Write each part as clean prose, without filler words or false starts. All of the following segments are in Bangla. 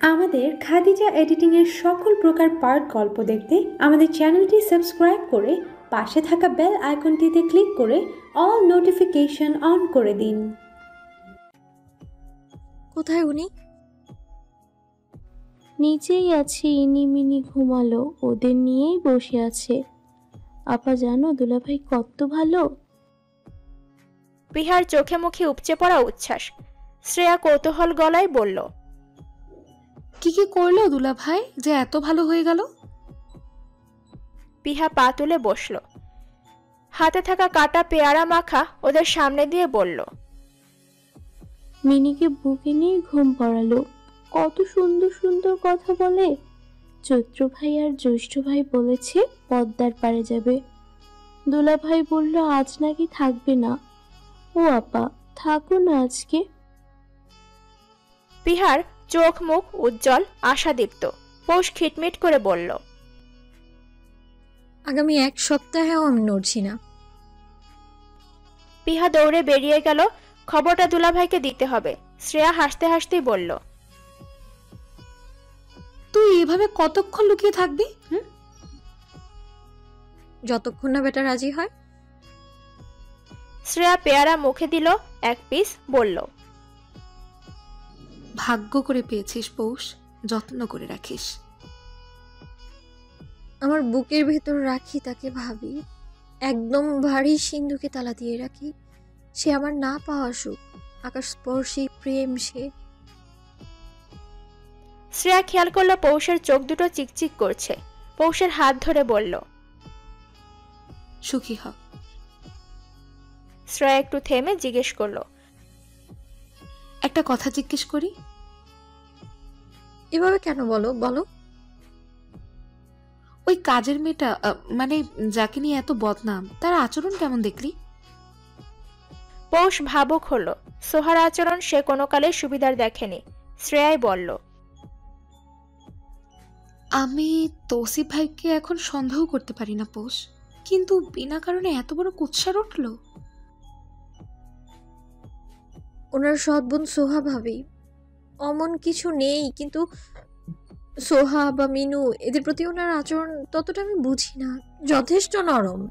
আমাদের খাদিজা এডিটিং এর সকল প্রকার পার্ট গল্প দেখতে আমাদের চ্যানেলটি সাবস্ক্রাইব করে পাশে থাকা বেল আইকনটিতে ক্লিক করে অল নোটিফিকেশন অন করে দিন। কোথায় উনি? নিচেই আছে, ইনিমিনি ঘুমালো, ওদের নিয়েই বসে আছে। আপা জানো দুলাভাই কত ভালো। বিহার চোখে মুখে উপচে পড়া উচ্ছ্বাস। শ্রেয়া কৌতূহল গলায় বলল, কি কি করলো দুলা ভাই যে এত ভালো হয়ে গেল? পিহা পা তুলে বসল, হাতে থাকা কাটা পেয়ারা মাখা ওদের সামনে দিয়ে বলল, মিনিকে বুকে নিয়ে ঘুম পড়ালো। কত সুন্দর সুন্দর কথা বলে। চৈত্র ভাই আর জ্যৈষ্ঠ ভাই বলেছে পদ্মার পাড়ে যাবে। দুলাভাই বলল আজ নাকি থাকবে না। ও আপা থাকো না আজকে। পিহার চোখ মুখ উজ্জ্বল আশাদীপ্ত। পৌষ খিটমিট করে বলল, আগামী 1 সপ্তাহেও আমি নড়ছি না। পিহা দৌড়ে বেরিয়ে গেল, খবরটা দুলাভাইকে দিতে হবে। শ্রেয়া হাসতে হাসতেই বলল, তুই এভাবে কতক্ষণ লুকিয়ে থাকবি? যতক্ষণ না বেটা রাজি হয়। শ্রেয়া পেয়ারা মুখে দিল, এক পিস, বলল, ভাগ্য করে পেয়েছিস পৌষ, যত্ন করে রাখিস। আমার বুকের ভেতর রাখি তাকে, ভাবি একদম ভারী সিন্ধুকে তালা দিয়ে রাখি। সে আমার না পাওয়া সুখ, আকাশ স্পর্শী প্রেম সে। শ্রেয়া খেয়াল করলো পৌষের চোখ দুটো চিকচিক করছে। পৌষের হাত ধরে বলল, সুখী হ। শ্রেয়া একটু থেমে জিজ্ঞেস করলো, একটা কথা জিজ্ঞেস করি? এভাবে কেন বলো বলো। ওই কাজের মেয়েটা, মানে যাকে নিয়ে এত বদনাম, তার আচরণ কেমন দেখলি? পৌষ ভাবুক হলো। সোহার আচরণ সে কোনো কালে সুবিধার দেখেনি। শ্রেয়াই বলল, আমি তৌসিফ ভাইকে এখন সন্দেহ করতে পারি না পৌষ, কিন্তু বিনা কারণে এত বড় কুৎসার উঠল। ওনার সৎ বোন সোহা ভাবি, অমন কিছু নেই, কিন্তু সোহা বা মিনু এদের প্রতি ওনার আচরণ ততটা আমি বুঝি না, যথেষ্ট নরম।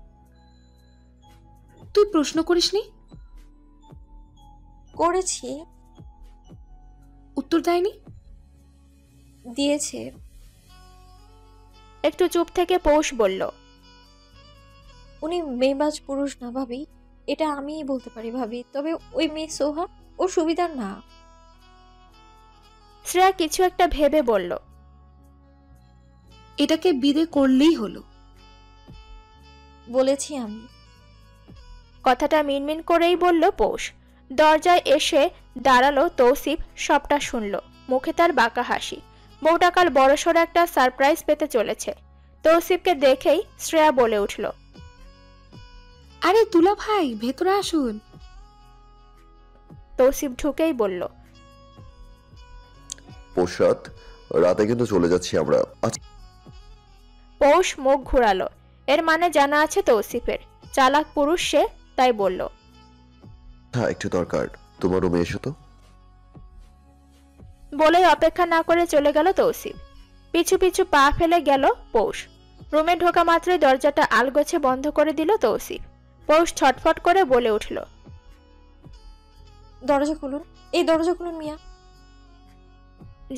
তুই প্রশ্ন করিসনি? করেছি। উত্তর দেয়নি? দিয়েছে। একটু চুপ থেকে পৌষ বলল, উনি মেয়েবাজ পুরুষ না ভাবি, এটা আমিই বলতে পারি ভাবি, তবে ওই মেয়ে সোহা ও সুবিধার না। শ্রেয়া কিছু একটা ভেবে বলল, এটাকে বিদে করলেই হলো। বলেছি আমি। কথাটা মিনমিন করেই বলল পৌষ। দরজায় এসে দাঁড়ালো তৌসিফ, সবটা শুনল। মুখে তার বাঁকা হাসি। বউটা কাল বড়সড় একটা সারপ্রাইজ পেতে চলেছে। তৌসিফকে দেখেই শ্রেয়া বলে উঠল, আরে দুলা ভাই ভেতরে আসুন। তৌসিফ ঢুকেই বলল, পৌষরাত, রাতে কিন্তু চলে যাচ্ছি আমরা। পৌষ মুখ ঘুরালো। এর মানে জানা আছে তৌসিফের। চালাক পুরুষ সে, তাই বলল, হ্যাঁ একটু দরকার, তোমার রুমে এসো তো। বলেই অপেক্ষা না করে চলে গেল তৌসিফ। পিছু পিছু পা ফেলে গেল পৌষ। রুমে ঢোকা মাত্রই দরজাটা আলগোছে বন্ধ করে দিল তৌসিফ। পৌষ ছটফট করে বলে উঠল, দরজা খুলুন, এই দরজা খুলুন মিয়া।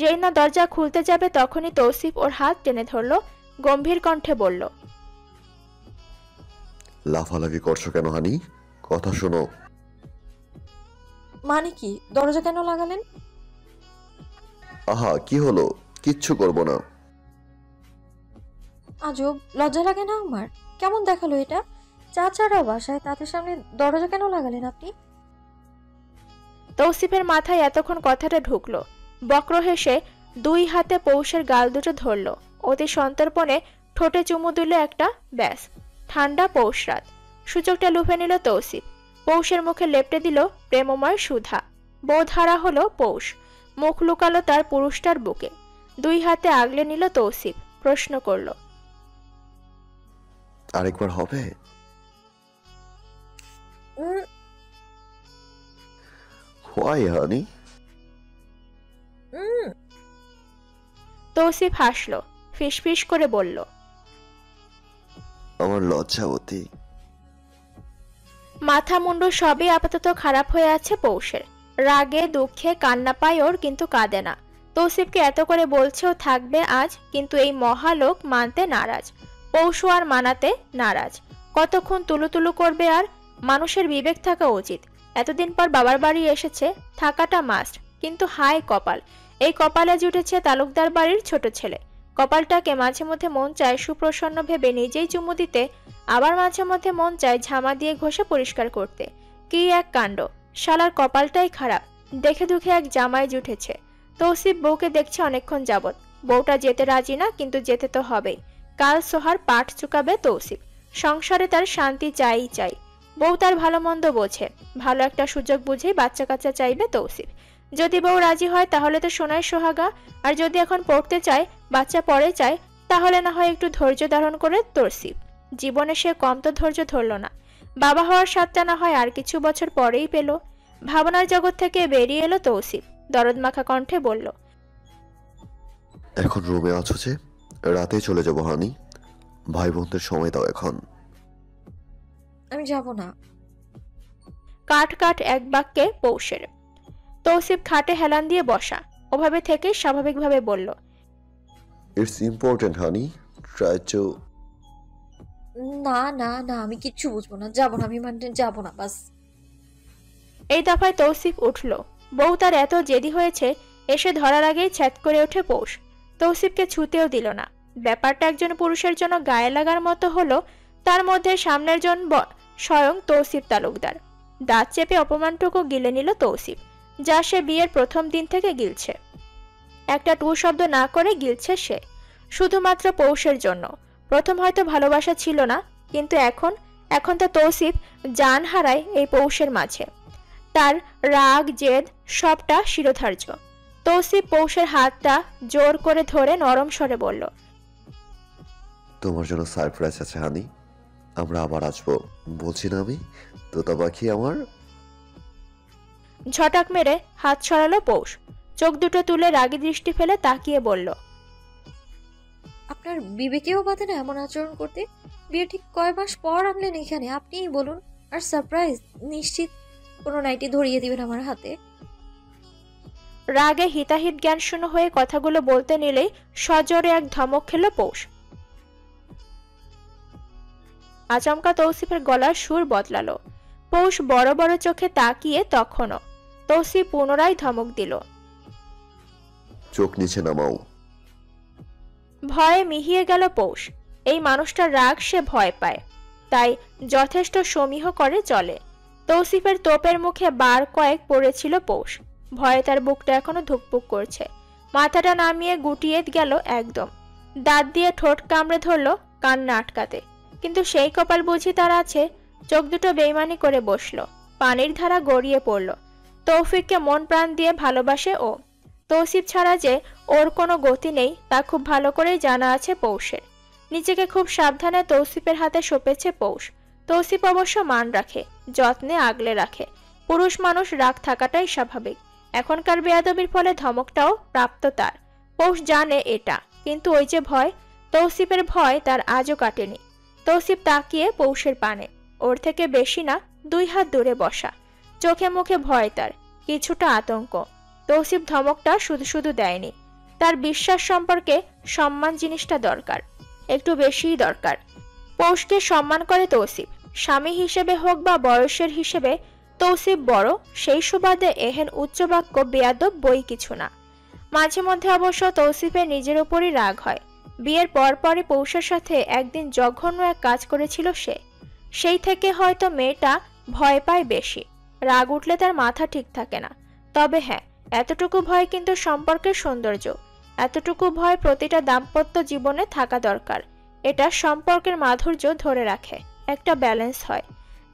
যেই না দরজা খুলতে যাবে তখনই তৌসিফ ওর হাত টেনে ধরল, গম্ভীর কণ্ঠে বলল, লাফালাফি করছো কেন হানি? কথা শোনো। মানে কি? দরজা কেন লাগালেন? আহা কি হলো? কিচ্ছু করবো না। আজব, লজ্জা লাগে না আমার? কেমন দেখালো এটা? চাচারা বাসায়, তাদের সামনে দরজা কেন লাগালেন আপনি? তৌসিফের মাথায় এতক্ষণ কথাটা ঢুকলো। বক্র হেসে দুই হাতে পৌষের গাল দুটো ধরল। অতি সন্তর্পণে ঠোঁটে চুমু দিল একটা, ব্যাস। ঠান্ডা পৌষ রাত। সূচকটা লুফে নিল তৌসিফ। পৌষের মুখে লেপটে দিল প্রেমময় সুধা। বোধহারা হলো পৌষ। মুখ লুকালো তার পুরুষটার বুকে। দুই হাতে আগলে নিল তৌসিফ। প্রশ্ন করল, আরেকবার হবে? ওয়াই হানি? তৌসিফ হাসলো, ফিসফিস করে বলল, আমার লজ্জাবতী। মাথা মুন্ডু সবই আপাতত খারাপ হয়ে আছে পৌষের। রাগে দুঃখে কান্না পায় ওর, কিন্তু কাঁদে না। তৌসিফকে এত করে বলছেও থাকবে আজ, কিন্তু এই মহালোক মানতে নারাজ। পৌষও আর মানাতে নারাজ। কতক্ষণ তুলু করবে আর? মানুষের বিবেক থাকা উচিত। এতদিন পর বাবার বাড়ি এসেছে, থাকাটা মাস্ট, কিন্তু হায় কপাল, এই কপালে জুটেছে তালুকদার বাড়ির ছোট ছেলে। কপালটাকে মাঝে মধ্যে মন চায় সুপ্রসন্ন ভেবে নিজেই চুমু দিতে, আবার মাঝে মধ্যে মন চায় ঝামা দিয়ে ঘষে পরিষ্কার করতে। কি এক কাণ্ড! শালার কপালটাই খারাপ, দেখে দুঃখে এক জামাই জুটেছে। তৌসিফ বউকে দেখছে অনেকক্ষণ যাবৎ। বউটা যেতে রাজি না, কিন্তু যেতে তো হবেই। কাল সোহার পাঠ চুকাবে তৌসিফ। সংসারে তার শান্তি চাই চাই। বউ তার ভালো মন্দ বোঝে, ভালো একটা সুযোগ বুঝেই বাচ্চা কাচ্চা চাইবে তৌসিফ। যদি বউ রাজি হয় তাহলে তো সোনায় সোহাগা, আর যদি এখন পড়তে চায়, বাচ্চা পরে চায়, তাহলে না হয় একটু ধৈর্য ধারণ করে তৌসিফ। জীবনে সে কম তো ধৈর্য ধরল না। বাবা হওয়ার স্বাদটা না হয় আর কিছু বছর পরেই পেল। ভাবনার জগৎ থেকে বেরিয়ে এলো তৌসিফ, দরদ মাখা কণ্ঠে বলল, এখন রুমে আছো যে? রাতে চলে যাবো হানি। ভাই বোনদের সময় দাও এখন। আমি যাব না। কাট কাট এক বাক্যে পৌষের। তৌসিফ খাটে হেলান দিয়ে বসা, ওভাবে থেকে স্বাভাবিকভাবে বলল, it's important honey, try to. না না না, আমি কিচ্ছু বুঝবো না, যাব না, আমি মানে যাব না, বাস। এই দফায় তৌসিফ উঠল। বউ তার এত জেদি হয়েছে, এসে ধরার আগেই ছ্যাদ করে ওঠে পৌষ। তৌসিফকে ছুতেও দিল না। ব্যাপারটা একজন পুরুষের জন্য গায়ে লাগার মতো হলো। তার মধ্যে সামনের জন স্বয়ং তৌসিফ তালুকদার। দাঁত চেপে অপমানটুকু গিলে নিল তৌসিফ, যা সে বিয়ের প্রথম দিন থেকে গিলছে। একটা টু শব্দ না করে গিলছে সে, শুধুমাত্র পৌষের জন্য। প্রথম হয়তো ভালোবাসা ছিল না, কিন্তু এখন তো তৌসিফ জান হারায় এই পৌষের মাঝে। তার রাগ জেদ সবটা শিরোধার্য। তৌসিফ পৌষের হাতটা জোর করে ধরে নরম স্বরে বলল, তোমার জন্য সারপ্রাইজ আছে হানি। আমরা আবার আসবো, বলছি না আমি? তোতা পাখি আমার। ঝটাক মেরে হাত সরালো পৌষ। চোখ দুটো তুলে রাগী দৃষ্টি ফেলে তাকিয়ে বলল, আপনার বিবেকেও বাধে না এমন আচরণ করতে? বিয়ে ঠিক কয় মাস পর আনলেন এখানে, আপনিই বলুন। আর সারপ্রাইজ নিশ্চিত কোনো নাইটি ধরিয়ে দিবেন আমার হাতে? রাগে হিতাহিত জ্ঞান শূন্য হয়ে কথাগুলো বলতে নিলেই সজোরে এক ধমক খেল পৌষ। আচমকা তৌসিফের গলার সুর বদলালো। পৌষ বড় বড় চোখে তাকিয়ে তখনও। তৌসিফ পুনরায় ধমক দিল, চোখ নিচে নামাও। ভয়ে মিহিয়ে গেল পৌষ। এই মানুষটার রাগ সে ভয় পায়, তাই যথেষ্ট সমীহ করে চলে। তৌসিফের তোপের মুখে বার কয়েক পড়েছিল পৌষ। ভয়ে তার বুকটা এখনো ধুকপুক করছে। মাথাটা নামিয়ে গুটিয়ে গেল একদম। দাঁত দিয়ে ঠোঁট কামড়ে ধরল কান্না আটকাতে, কিন্তু সেই কপাল বুঝি তার আছে। চোখ দুটো বেইমানি করে বসলো, পানির ধারা গড়িয়ে পড়ল। তৌফিককে মন প্রাণ দিয়ে ভালোবাসে ও। তৌসিফ ছাড়া যে ওর কোনো গতি নেই তা খুব ভালো করেই জানা আছে পৌষের। নিজেকে খুব সাবধানে তৌসিফের হাতে সঁপেছে পৌষ। তৌসিফ অবশ্য মান রাখে, যত্নে আগলে রাখে। পুরুষ মানুষ রাগ থাকাটাই স্বাভাবিক। এখনকার বেয়াদবির ফলে ধমকটাও প্রাপ্ত তার। পৌষ জানে এটা, কিন্তু ওই যে ভয়, তৌসিফের ভয় তার আজও কাটেনি। তৌসিফ তাকিয়ে পৌষের পানে, ওর থেকে বেশি না 2 হাত দূরে বসা। চোখে মুখে ভয় তার, কিছুটা আতঙ্ক। তৌসিফ ধমকটা শুধু শুধু দেয়নি, তার বিশ্বাস সম্পর্কে সম্মান জিনিসটা দরকার, একটু বেশিই দরকার। পৌষকে সম্মান করে তৌসিফ, স্বামী হিসেবে হোক বা বয়সের হিসেবে তৌসিফ বড়, সেই সুবাদে এহেন উচ্চবাক্য বেয়াদব বই কিছু না। মাঝে মধ্যে অবশ্য তৌসিফের নিজের উপরই রাগ হয়। বিয়ের পরপরই পৌষের সাথে একদিন জঘন্য এক কাজ করেছিল সে। সেই থেকে হয়তো মেয়েটা ভয় পায় বেশি। রাগ উঠলে তার মাথা ঠিক থাকে না। তবে হ্যাঁ, এতটুকু ভয় কিন্তু সম্পর্কের সৌন্দর্য। এতটুকু ভয় প্রতিটা দাম্পত্য জীবনে থাকা দরকার। এটা সম্পর্কের মাধুর্য ধরে রাখে, একটা ব্যালেন্স হয়।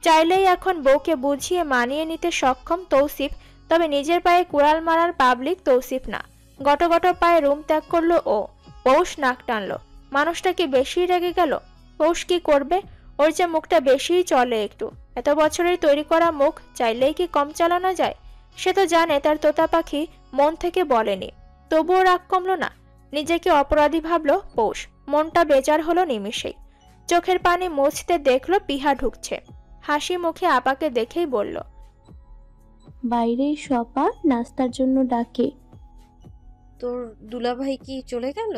চাইলেই এখন বউকে বুঝিয়ে মানিয়ে নিতে সক্ষম তৌসিফ, তবে নিজের পায়ে কুড়াল মারার পাবলিক তৌসিফ না। গটগট পায়ে রুম ত্যাগ করলো ও। পৌষ নাক টানলো। মানুষটা কি বেশি রেগে গেল? পৌষ কি করবে? ওর যে মুখটা বেশিই চলে একটু। এত বছরের তৈরি করা মুখ চাইলেই কি কম চালানো যায়? সে তো জানে তার তোতা পাখি মন থেকে বলেনি, তবুও রাগ কমল না। নিজেকে অপরাধী ভাবল পৌষ। মনটা বেজার হলো নিমিষেই। চোখের পানি মুছতে দেখলো পিহা ঢুকছে। হাসি মুখে আপাকে দেখেই বলল, বাইরে সপা নাস্তার জন্য ডাকে। তোর দুলাভাই কি চলে গেল?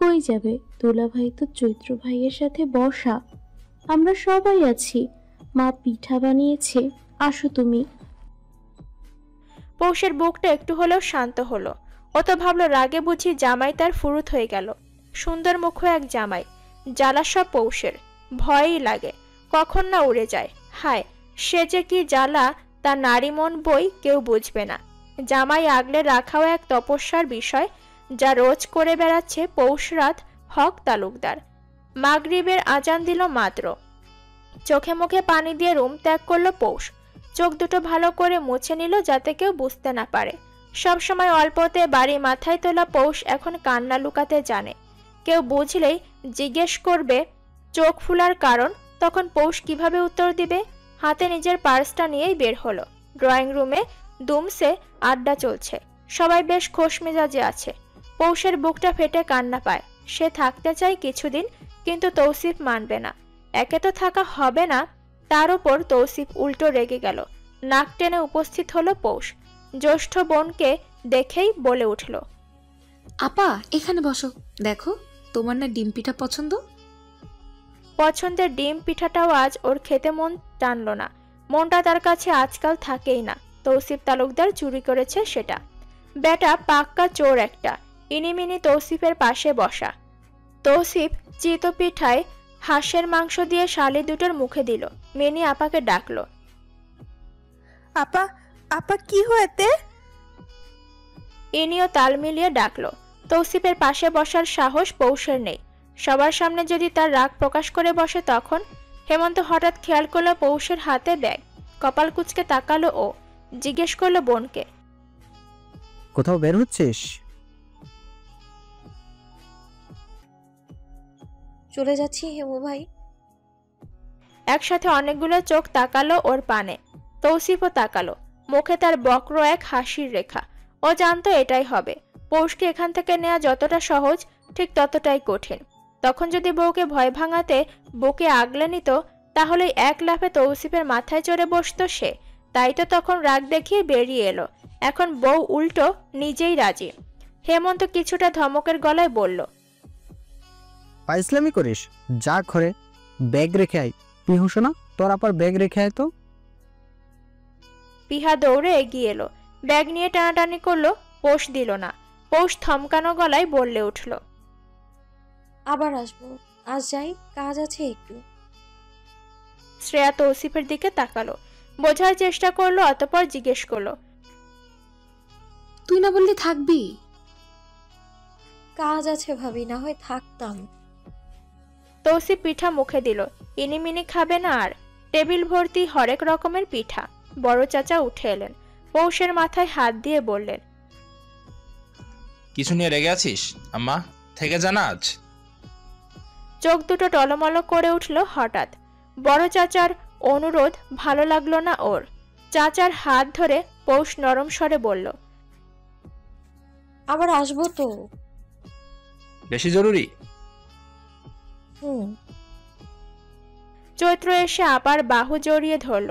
কই যাবে, দুলাভাই তো চৈত্র ভাইয়ের সাথে বসা। আমরা সবাই আছি, মা পিঠা বানিয়েছে, আসো তুমি। পৌষের বুকটা একটু হলেও শান্ত হলো। ও তো ভাবলো রাগে বুঝি জামাই তার ফুরুত হয়ে গেল। সুন্দর মুখ এক জামাই, জ্বালা সব পৌষের। ভয়ই লাগে কখন না উড়ে যায়। হায়, সে যে কি জ্বালা তা নারী মন বই কেউ বুঝবে না। জামাই আগলে রাখাও এক তপস্যার বিষয়, যা রোজ করে বেড়াচ্ছে পৌষরাত হক তালুকদার। মাগরিবের আজান দিল মাত্র। চোখে মুখে পানি দিয়ে রুম ত্যাগ করলো পৌষ। চোখ দুটো ভালো করে মুছে নিল যাতে কেউ বুঝতে না পারে। সবসময় অল্পতে বাড়ি মাথায় তোলা পৌষ এখন কান্না লুকাতে জানে। কেউ বুঝলেই জিজ্ঞেস করবে চোখ ফুলার কারণ, তখন পৌষ কিভাবে উত্তর দিবে? হাতে নিজের পার্সটা নিয়েই বের হলো। ড্রয়িং রুমে দুমসে আড্ডা চলছে। সবাই বেশ খোশ মেজাজে আছে। পৌষের বুকটা ফেটে কান্না পায়। সে থাকতে চায় কিছুদিন, কিন্তু তৌসিফ মানবে না। একে তো থাকা হবে না, তার উপর তৌসিফ উল্টো রেগে গেল। নাক টেনে উপস্থিত হলো পৌষ। জ্যৈষ্ঠ বোনকে দেখেই বলে উঠল, আপা এখানে বসো, দেখো তোমার না ডিম পিঠা পছন্দ। পছন্দের ডিম পিঠাটাও আজ ওর খেতে মন টানল না। মনটা তার কাছে আজকাল থাকেই না। তৌসিফ তালুকদার চুরি করেছে সেটা। বেটা পাক্কা চোর একটা। ইনিমিনি তৌসিফের পাশে বসা। তৌসিফ চিত পিঠায় হাঁসের মাংস দিয়ে শালি দুটোর মুখে দিল। মিনি আপাকে ডাকলো, আপা আপা কি হয়েতে? ইনিও তাল মিলিয়ে ডাকলো। তৌসিফের পাশে বসার সাহস পৌষের নেই। সবার সামনে যদি তার রাগ প্রকাশ করে বসে তখন। হেমন্ত হঠাৎ খেয়াল করলো পৌষের হাতে ব্যাগ। কপাল কুঁচকে তাকালো ও। জিজ্ঞেস করলো বোনকে, কোথাও বের হচ্ছিস? চলে যাচ্ছি হেমু ভাই। একসাথে অনেকগুলো চোখ তাকালো ওর পানে। তৌসিফও তাকালো। মুখে তার বক্র এক হাসির রেখা। ও জানতো এটাই হবে। পৌষকে এখান থেকে নেওয়া যতটা সহজ, ঠিক ততটাই কঠিন। তখন যদি বউকে ভয় ভাঙাতে বুকে আগলে নিত, তাহলে এক লাফে তৌসিফের মাথায় চড়ে বসতো সে। তাই তো তখন রাগ দেখিয়ে বেরিয়ে এলো। এখন বউ উল্টো নিজেই রাজি। হেমন্ত কিছুটা ধমকের গলায় বলল, ফাইজলামি করিস? যা ঘরে ব্যাগ রেখে আয়। পিহু শোনা, তোর আবার ব্যাগ রেখে আয় তো। পিহা দৌড়ে এগিয়ে এলো। ব্যাগ নিয়ে টানাটানি করলো। পৌষ দিল না। পৌষ থমকানো গলায় বললে উঠল, আবার আসবো, আজ যাই, কাজ আছে একটু। শ্রেয়া তৌসিফের দিকে তাকালো। বোঝার চেষ্টা করলো, অতঃপর জিজ্ঞেস করলো, তুই না বললি থাকবি? কাজ আছে ভাবি, না হয় থাকতাম। তৌসিফ পিঠা মুখে দিল। ইনিমিনি খাবে না আর। টেবিল ভর্তি হরেক রকমের পিঠা। বড় চাচা উঠে এলেন। পৌষের মাথায় হাত দিয়ে বললেন, কিছু নিয়ে রেগে আছিস আম্মা? থেকে জানা আজ। চোখ দুটো টলমল করে উঠল হঠাৎ। বড় চাচার অনুরোধ ভালো লাগলো না ওর। চাচার হাত ধরে পৌষ নরম স্বরে বলল, আবার আসবো তো। বেশি জরুরি? চৈত্র এসে আবার বাহু জড়িয়ে ধরল।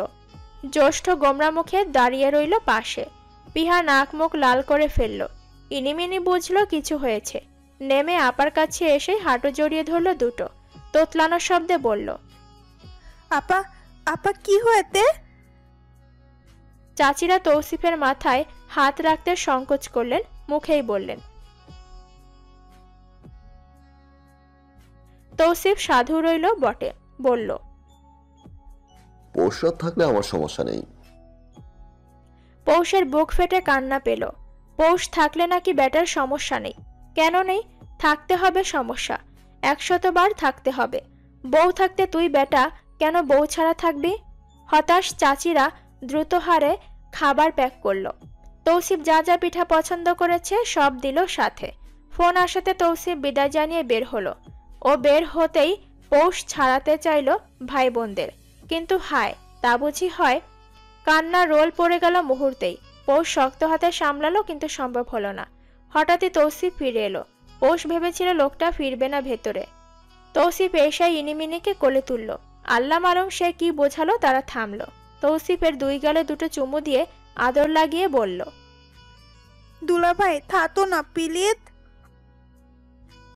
জ্যৈষ্ঠ গোমরা মুখে দাঁড়িয়ে রইল পাশে। পিহা নাক মুখ লাল করে ফেলল। ইনিমিনি বুঝলো কিছু হয়েছে। নেমে আপার কাছে এসে হাঁটু জড়িয়ে ধরল দুটো। তোতলানো শব্দে বলল, আপা আপা কি হয়েতে? চাচিরা তৌসিফের মাথায় হাত রাখতে সংকোচ করলেন। মুখেই বললেন। তৌসিফ সাধু রইল বটে। বলল, পৌষরাত থাকলে আমার সমস্যা নেই। পৌষের বুক ফেটে কান্না পেল। পৌষ থাকলে নাকি বেটার সমস্যা নেই। কেন নেই? থাকতে হবে সমস্যা। 100 বার থাকতে হবে। বউ থাকতে তুই বেটা কেন বউ ছাড়া থাকবি? হতাশ চাচিরা দ্রুত হারে খাবার প্যাক করলো। তৌসিফ যা যা পিঠা পছন্দ করেছে সব দিল সাথে। ফোন আসাতে তৌসিফ বিদায় জানিয়ে বের হলো। ও বের হতেই পৌষ ছাড়াতে চাইল ভাই বোনদের, কিন্তু হায়, তা বুঝি হয়? কান্না রোল পড়ে গেল মুহূর্তেই। পৌষ শক্ত হাতে সামলালো, কিন্তু সম্ভব হলো না। হঠাৎই তৌসিফ ফিরে এলো। পৌষ ভেবেছিল লোকটা ফিরবে না ভেতরে। তৌসিফ এসাই ইনিমিনিকে কোলে তুলল। আল্লাহ মালুম সে কি বোঝালো, তারা থামলো। তৌসিফের 2 গালে 2টো চুমু দিয়ে আদর লাগিয়ে বলল, দুলাভাই থাতো না প্লিজ।